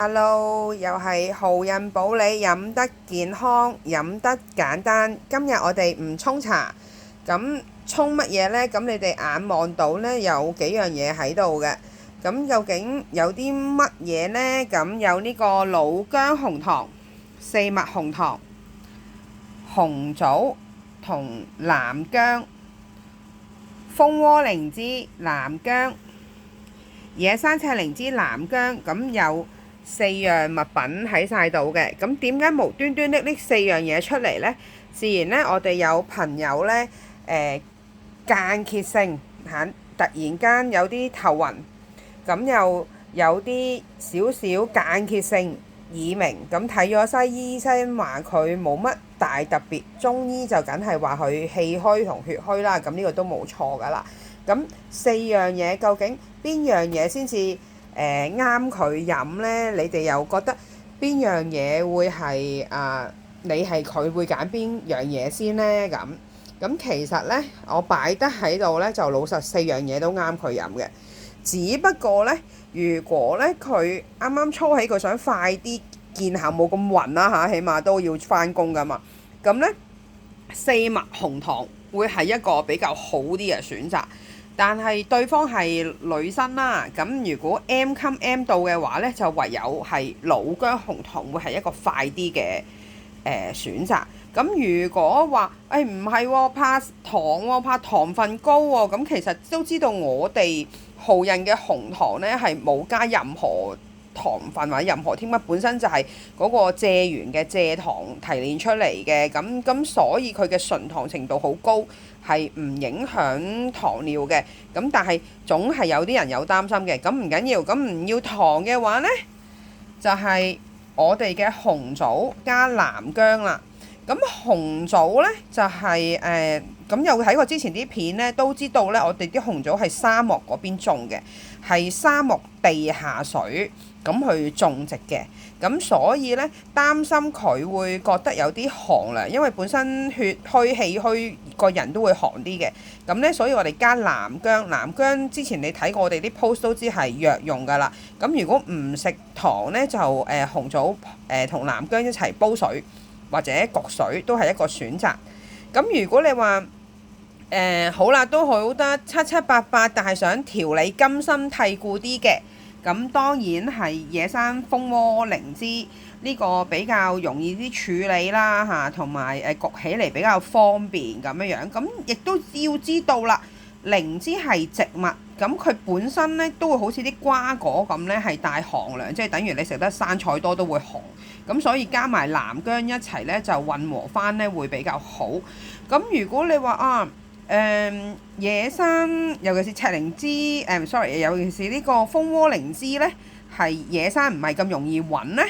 Hello，又係豪人保你飲得健康，飲得簡單。今日我哋唔沖茶，咁沖乜嘢呢？咁你哋眼望到呢，有幾樣嘢喺度嘅。咁究竟有啲乜嘢呢？咁有呢個老薑紅糖、四麥紅糖、紅棗同南薑、蜂窩靈芝、南薑、野生赤靈芝、南薑，咁有四樣物品喺晒度嘅。咁點解無端端拎呢四樣嘢出嚟呢？自然呢，我哋有朋友呢，間歇性突然間有啲頭暈，咁又有啲少少間歇性耳鳴，咁睇咗西醫，醫生話佢冇乜大特別，中醫就梗係話佢氣虛同血虛啦，咁呢個都冇錯噶啦。咁四樣嘢究竟邊樣嘢先至啱佢飲呢？你哋又覺得邊樣嘢會係你係佢會揀邊樣嘢先呢？咁其實呢，我擺得喺度呢，就老實四樣嘢都啱佢飲嘅。只不過呢，如果呢，佢啱啱初起，佢想快啲見效冇咁暈啦嚇，起碼都要翻工噶嘛。咁呢，四麥紅糖會係一個比較好啲嘅選擇。但係對方係女生啦，咁如果 M 襟 M 到嘅話呢，就唯有係老薑紅糖會係一個快啲嘅選擇。咁如果話唔係喎，怕糖喎，怕糖分高喎，咁其實都知道我哋豪人嘅紅糖呢係冇加任何糖分或者任何添加，本身就係嗰個蔗園嘅蔗糖提煉出嚟嘅，咁所以佢嘅純糖程度好高，係唔影響糖尿嘅。咁但係總係有啲人有擔心嘅，咁唔緊要，咁唔要糖嘅話呢，就係我哋嘅紅棗加南薑啦。咁紅棗呢，就係咁有睇過之前啲片呢，都知道呢，我哋啲紅棗係沙漠嗰邊種嘅，係沙漠地下水咁去種植嘅。咁所以呢，擔心佢會覺得有啲寒涼，因為本身血虛氣虛，個人都會寒啲嘅。咁呢，所以我哋加南薑。南薑之前你睇過我哋啲 post 都知係藥用㗎啦。咁如果唔食糖呢，就紅棗同南薑一齊煲水或者焗水都係一個選擇。咁如果你話好啦，都好得七七八八，但係想調理甘心蒂固啲嘅，咁當然係野生蜂窩靈芝呢個比較容易啲處理啦嚇，同埋焗起嚟比較方便咁樣樣。咁亦都要知道啦，靈芝係植物，咁佢本身呢都會好似啲瓜果咁呢係帶寒涼，即係等於你食得生菜多都會寒。咁所以加埋南薑一齊呢，就混和翻呢會比較好。咁如果你話野生尤其是赤靈芝，sorry，尤其是呢個蜂窩靈芝呢，係野生唔係咁容易揾呢。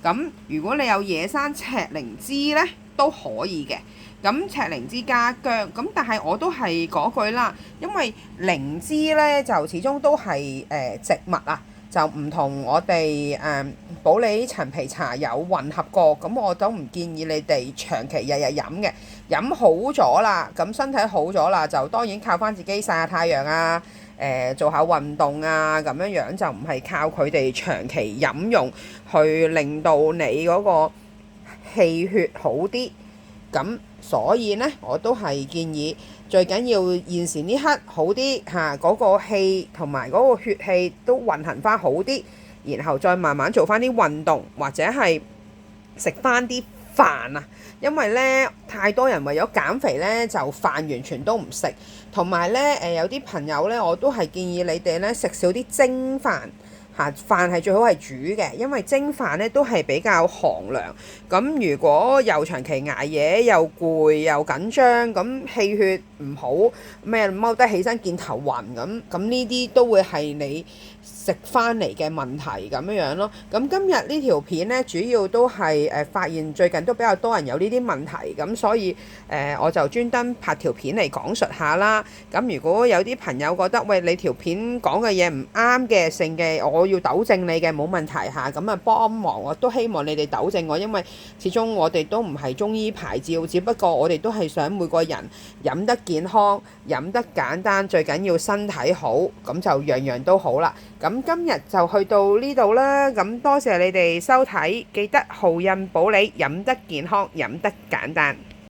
咁如果你有野生赤靈芝呢，都可以嘅。咁赤靈芝加薑，咁但係我都係嗰句啦，因為靈芝呢，就始終都係植物啊。就唔同我哋保理陳皮茶有混合過，咁我都唔建議你哋長期日日飲嘅。飲好咗啦，咁身體好咗啦，就當然靠翻自己曬下太陽啊，做下運動啊，咁樣樣就唔係靠佢哋長期飲用去令到你嗰個氣血好啲。咁所以呢，我都係建議最緊要現時呢刻好啲嚇，嗰個氣同埋嗰個血氣都運行翻好啲，然後再慢慢做翻啲運動或者係食翻啲飯啊。因為呢，太多人為咗減肥呢，就飯完全都唔食，同埋呢，有啲朋友呢，我都係建議你哋呢，食少啲蒸飯。飯係最好係煮嘅，因為蒸飯呢都係比較寒涼。咁如果又長期捱夜，又攰又緊張，咁氣血唔好，咩踎得起身見頭暈咁呢啲都會係你食翻嚟嘅問題咁樣樣咯。咁今日呢條片呢，主要都係發現最近都比較多人有呢啲問題，咁所以我就專登拍條片嚟講述下啦。咁如果有啲朋友覺得喂，你條片講嘅嘢唔啱嘅性嘅，我要糾正你嘅冇問題嚇，咁幫忙我都希望你哋糾正我，因為始終我哋都唔係中醫牌照，只不過我哋都係想每個人飲得健康、飲得簡單，最緊要身體好，咁就樣樣都好啦。咁今日就去到呢度啦，咁多謝你哋收睇，記得豪運保你飲得健康，飲得簡單。